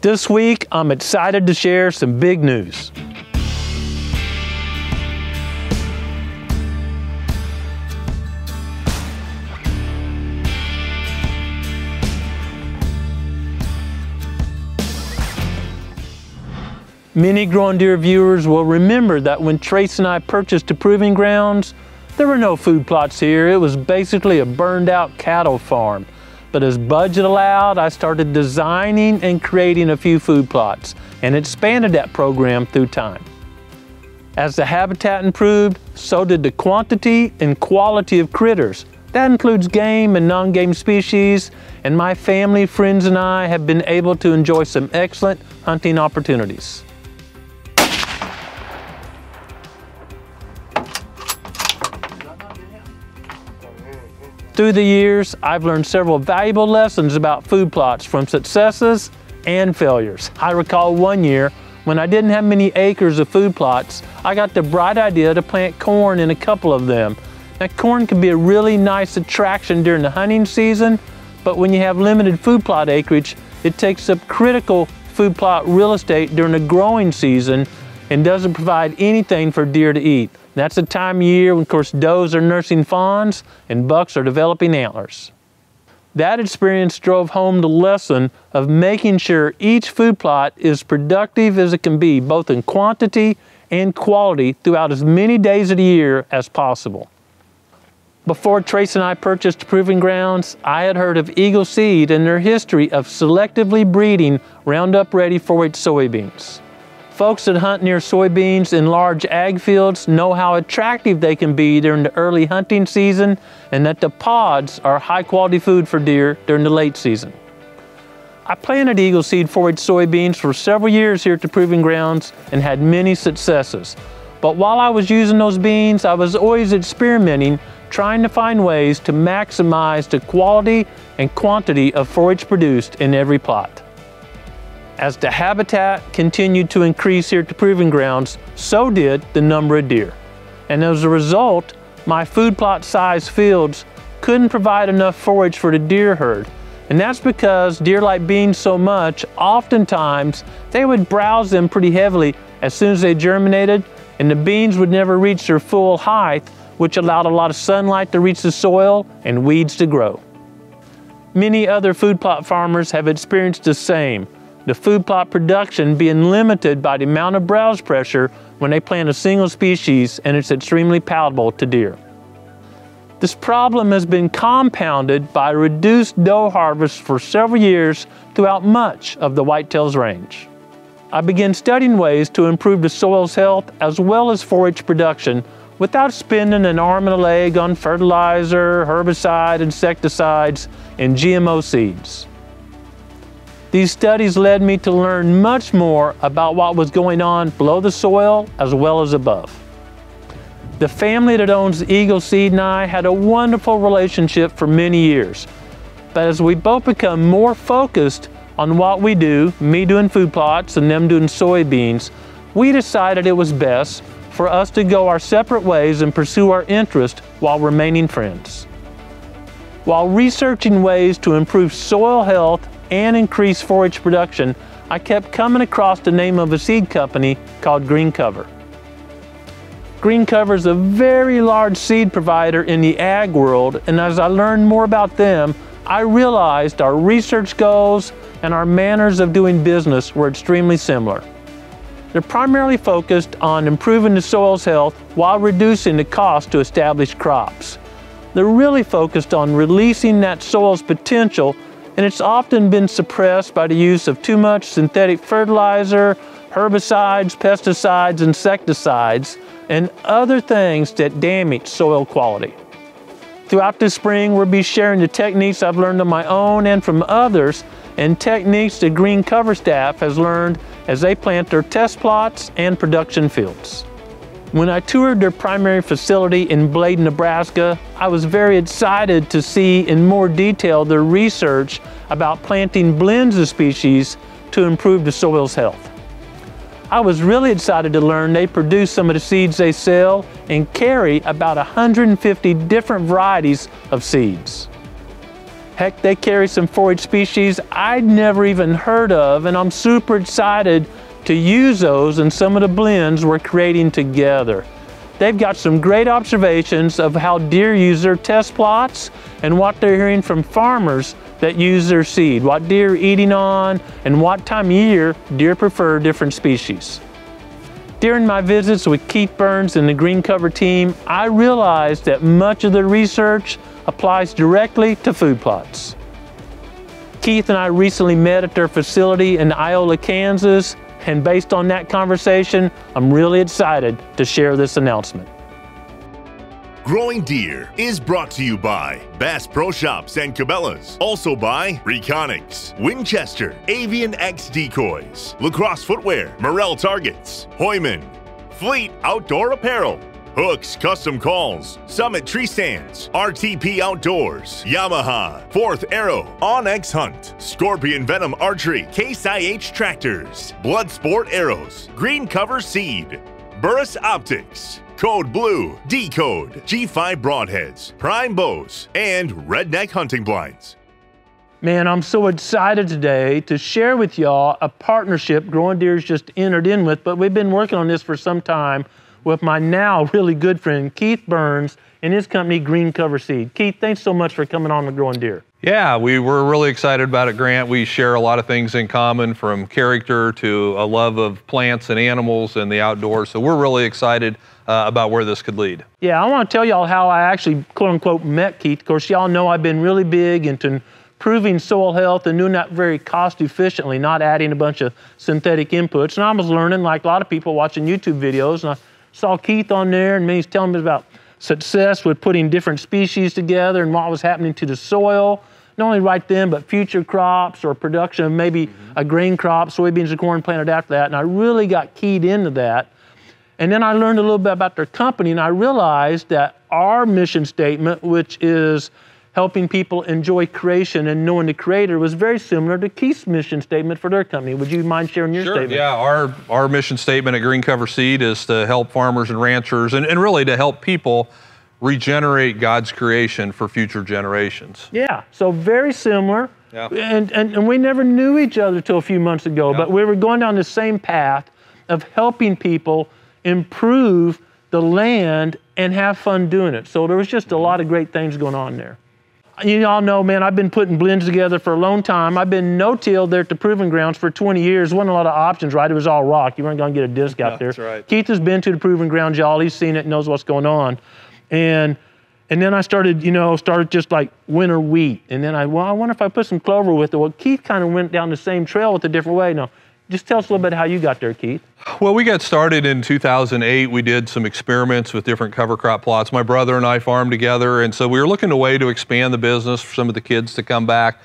This week, I'm excited to share some big news. Many Growing Deer viewers will remember that when Trace and I purchased the proving grounds, there were no food plots here. It was basically a burned out cattle farm. But as budget allowed, I started designing and creating a few food plots and expanded that program through time. As the habitat improved, so did the quantity and quality of critters. That includes game and non-game species, and my family, friends, and I have been able to enjoy some excellent hunting opportunities. Through the years, I've learned several valuable lessons about food plots from successes and failures. I recall one year when I didn't have many acres of food plots, I got the bright idea to plant corn in a couple of them. Now, corn can be a really nice attraction during the hunting season, but when you have limited food plot acreage, it takes up critical food plot real estate during the growing season and doesn't provide anything for deer to eat. That's the time of year when, of course, does are nursing fawns and bucks are developing antlers. That experience drove home the lesson of making sure each food plot is productive as it can be, both in quantity and quality throughout as many days of the year as possible. Before Trace and I purchased proving grounds, I had heard of Eagle Seed and their history of selectively breeding Roundup Ready 4-H soybeans. Folks that hunt near soybeans in large ag fields know how attractive they can be during the early hunting season and that the pods are high quality food for deer during the late season. I planted Eagle Seed 4-H soybeans for several years here at the proving grounds and had many successes. But while I was using those beans, I was always experimenting, trying to find ways to maximize the quality and quantity of forage produced in every plot. As the habitat continued to increase here at the proving grounds, so did the number of deer. And as a result, my food plot size fields couldn't provide enough forage for the deer herd. And that's because deer like beans so much, oftentimes they would browse them pretty heavily as soon as they germinated, and the beans would never reach their full height, which allowed a lot of sunlight to reach the soil and weeds to grow. Many other food plot farmers have experienced the same. The food plot production being limited by the amount of browse pressure when they plant a single species and it's extremely palatable to deer. This problem has been compounded by reduced doe harvests for several years throughout much of the whitetails range. I began studying ways to improve the soil's health as well as forage production without spending an arm and a leg on fertilizer, herbicide, insecticides, and GMO seeds. These studies led me to learn much more about what was going on below the soil as well as above. The family that owns Eagle Seed and I had a wonderful relationship for many years. But as we both become more focused on what we do, me doing food plots and them doing soybeans, we decided it was best for us to go our separate ways and pursue our interest while remaining friends. While researching ways to improve soil health and increase forage production, I kept coming across the name of a seed company called Green Cover. Green Cover is a very large seed provider in the ag world, and as I learned more about them, I realized our research goals and our manners of doing business were extremely similar. They're primarily focused on improving the soil's health while reducing the cost to establish crops. They're really focused on releasing that soil's potential, and it's often been suppressed by the use of too much synthetic fertilizer, herbicides, pesticides, insecticides, and other things that damage soil quality. Throughout this spring, we'll be sharing the techniques I've learned on my own and from others, and techniques the Green Cover staff has learned as they plant their test plots and production fields. When I toured their primary facility in Bladen, Nebraska, I was very excited to see in more detail their research about planting blends of species to improve the soil's health. I was really excited to learn they produce some of the seeds they sell and carry about 150 different varieties of seeds. Heck, they carry some forage species I'd never even heard of, and I'm super excited to use those in some of the blends we're creating together. They've got some great observations of how deer use their test plots and what they're hearing from farmers that use their seed, what deer are eating on, and what time of year deer prefer different species. During my visits with Keith Burns and the Green Cover team, I realized that much of the research applies directly to food plots. Keith and I recently met at their facility in Iola, Kansas, and based on that conversation, I'm really excited to share this announcement. Growing Deer is brought to you by Bass Pro Shops and Cabela's. Also by Reconics, Winchester, Avian X Decoys, Lacrosse Footwear, Morel Targets, Hoyman, Fleet Outdoor Apparel, Hooks Custom Calls, Summit Tree Stands, RTP Outdoors, Yamaha, Fourth Arrow, Onyx Hunt, Scorpion Venom Archery, Case IH Tractors, Bloodsport Arrows, Green Cover Seed, Burris Optics, Code Blue, Decode, G5 Broadheads, Prime Bows, and Redneck Hunting Blinds. Man, I'm so excited today to share with y'all a partnership Growing Deer's just entered in with, but we've been working on this for some time with my now really good friend, Keith Burns, and his company, Green Cover Seed. Keith, thanks so much for coming on to Growing Deer. Yeah, we were really excited about it, Grant. We share a lot of things in common, from character to a love of plants and animals and the outdoors. So we're really excited about where this could lead. Yeah, I want to tell y'all how I actually, quote unquote, met Keith. Of course, y'all know I've been really big into improving soil health and doing that very cost efficiently, not adding a bunch of synthetic inputs. And I was learning, like a lot of people, watching YouTube videos, and I saw Keith on there, and he's telling me about success with putting different species together and what was happening to the soil, not only right then, but future crops or production of maybe a grain crop, soybeans and corn planted after that. And I really got keyed into that. And then I learned a little bit about their company, and I realized that our mission statement, which is helping people enjoy creation and knowing the creator, was very similar to Keith's mission statement for their company. Would you mind sharing your statement? Yeah, our mission statement at Green Cover Seed is to help farmers and ranchers and really to help people regenerate God's creation for future generations. Yeah, so very similar. Yeah. And we never knew each other till a few months ago, Yeah. but we were going down the same path of helping people improve the land and have fun doing it. So there was just a lot of great things going on there. You all know, man, I've been putting blends together for a long time. I've been no-till there at the Proving Grounds for 20 years. Wasn't a lot of options, right? It was all rock. You weren't going to get a disc out there. That's right. Keith has been to the Proving Grounds, y'all. He's seen it, knows what's going on. And then I started just like winter wheat. And then I wonder if I put some clover with it. Well, Keith kind of went down the same trail with a different way. Now, just tell us a little bit how you got there, Keith. Well, we got started in 2008. We did some experiments with different cover crop plots. My brother and I farmed together, and so we were looking a way to expand the business for some of the kids to come back.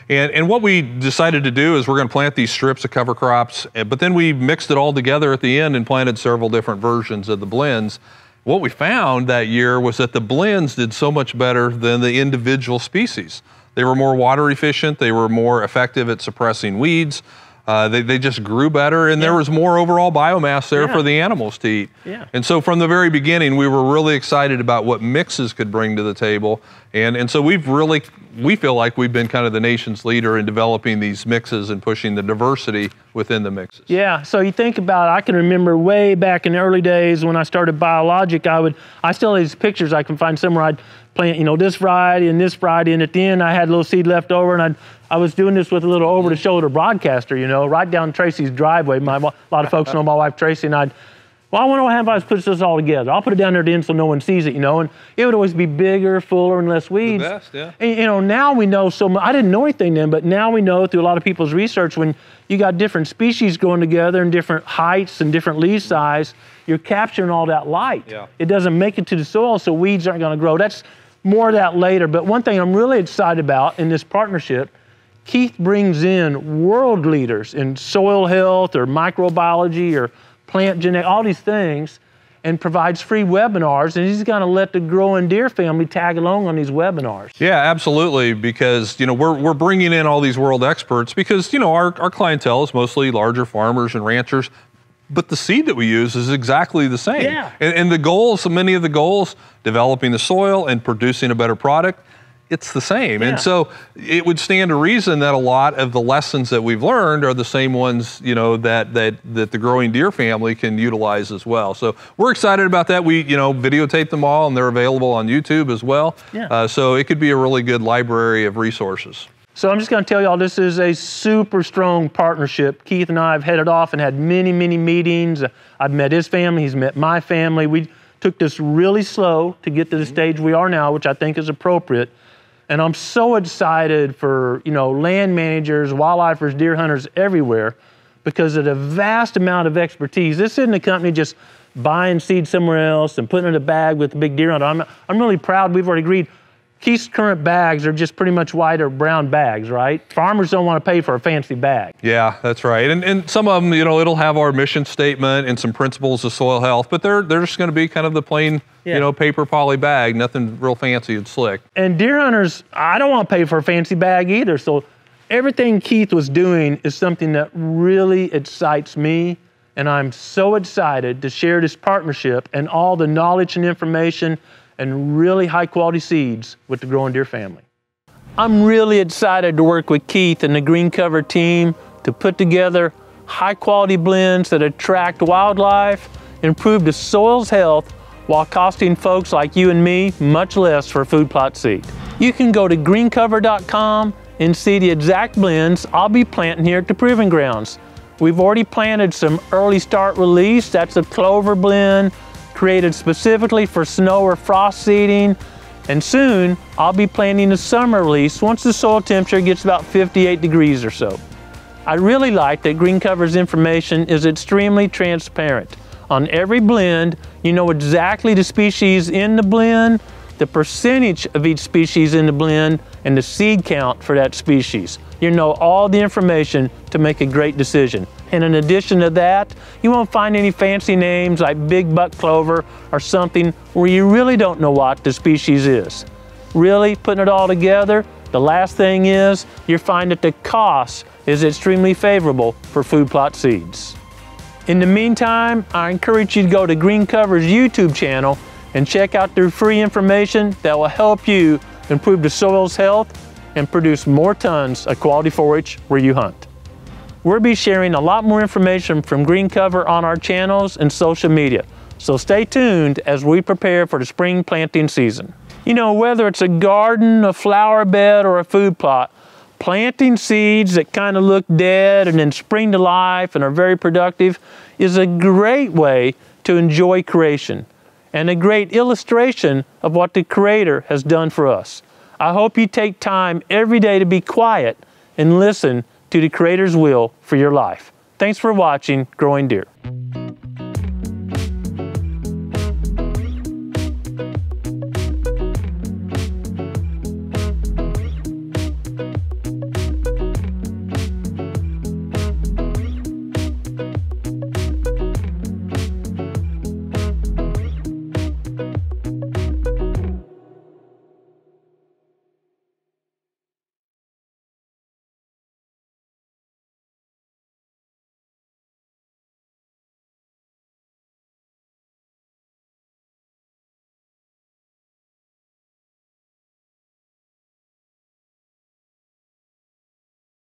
And what we decided to do is we're going to plant these strips of cover crops, but then we mixed it all together at the end and planted several different versions of the blends. What we found that year was that the blends did so much better than the individual species. They were more water efficient, they were more effective at suppressing weeds. They just grew better, and there was more overall biomass there for the animals to eat. Yeah. And so from the very beginning, we were really excited about what mixes could bring to the table. And so we feel like we've been kind of the nation's leader in developing these mixes and pushing the diversity within the mixes. Yeah, so you think about it, I can remember way back in the early days when I started Biologic, I still have these pictures I can find somewhere. I'd plant, this variety and this variety, and at the end I had a little seed left over, and I was doing this with a little over-the-shoulder broadcaster, right down Tracy's driveway. A lot of folks know my wife Tracy, and I wonder what happens if I put this all together. I'll put it down there at the end so no one sees it, and it would always be bigger, fuller, and less weeds. The best, yeah. And, now we know so much. I didn't know anything then, but now we know through a lot of people's research, when you got different species growing together and different heights and different leaf size, you're capturing all that light. Yeah. It doesn't make it to the soil, so weeds aren't going to grow. That's more of that later. But one thing I'm really excited about in this partnership, Keith brings in world leaders in soil health or microbiology or plant genetics, all these things, and provides free webinars, and he's going to let the Growing Deer family tag along on these webinars. Yeah, absolutely, because we're bringing in all these world experts because our clientele is mostly larger farmers and ranchers, but the seed that we use is exactly the same. Yeah. And the goals, many of the goals, developing the soil and producing a better product, it's the same. Yeah. And so it would stand to reason that a lot of the lessons that we've learned are the same ones, you know, that the Growing Deer family can utilize as well. So we're excited about that. We, you know, videotape them all, and they're available on YouTube as well. Yeah. So it could be a really good library of resources. So I'm just going to tell y'all, this is a super strong partnership. Keith and I have headed off and had many, many meetings. I've met his family, he's met my family. We took this really slow to get to the stage we are now, which I think is appropriate. And I'm so excited for, you know, land managers, wildlifers, deer hunters everywhere, because of the vast amount of expertise. This isn't a company just buying seed somewhere else and putting it in a bag with a big deer on it. I'm really proud. We've already agreed. Keith's current bags are just pretty much white or brown bags, right? Farmers don't want to pay for a fancy bag. Yeah, that's right. And some of them, you know, it'll have our mission statement and some principles of soil health, but they're just going to be kind of the plain, you know, paper poly bag, nothing real fancy and slick. And deer hunters, I don't want to pay for a fancy bag either. So everything Keith was doing is something that really excites me. And I'm so excited to share this partnership and all the knowledge and information and really high quality seeds with the Growing Deer family. I'm really excited to work with Keith and the Green Cover team to put together high quality blends that attract wildlife, improve the soil's health, while costing folks like you and me much less for food plot seed. You can go to greencover.com and see the exact blends I'll be planting here at the Proving Grounds. We've already planted some early start release. That's a clover blend created specifically for snow or frost seeding. And soon I'll be planting a summer release once the soil temperature gets about 58 degrees or so. I really like that Green Cover's information is extremely transparent. On every blend, you know exactly the species in the blend, the percentage of each species in the blend, and the seed count for that species. You know all the information to make a great decision. And in addition to that, you won't find any fancy names like big buck clover or something where you really don't know what the species is. Really putting it all together, the last thing is you find that the cost is extremely favorable for food plot seeds. In the meantime, I encourage you to go to Green Cover's YouTube channel and check out their free information that will help you improve the soil's health and produce more tons of quality forage where you hunt. We'll be sharing a lot more information from Green Cover on our channels and social media, so stay tuned as we prepare for the spring planting season. You know, whether it's a garden, a flower bed, or a food plot, planting seeds that kind of look dead and then spring to life and are very productive is a great way to enjoy creation and a great illustration of what the Creator has done for us. I hope you take time every day to be quiet and listen to the Creator's will for your life. Thanks for watching Growing Deer.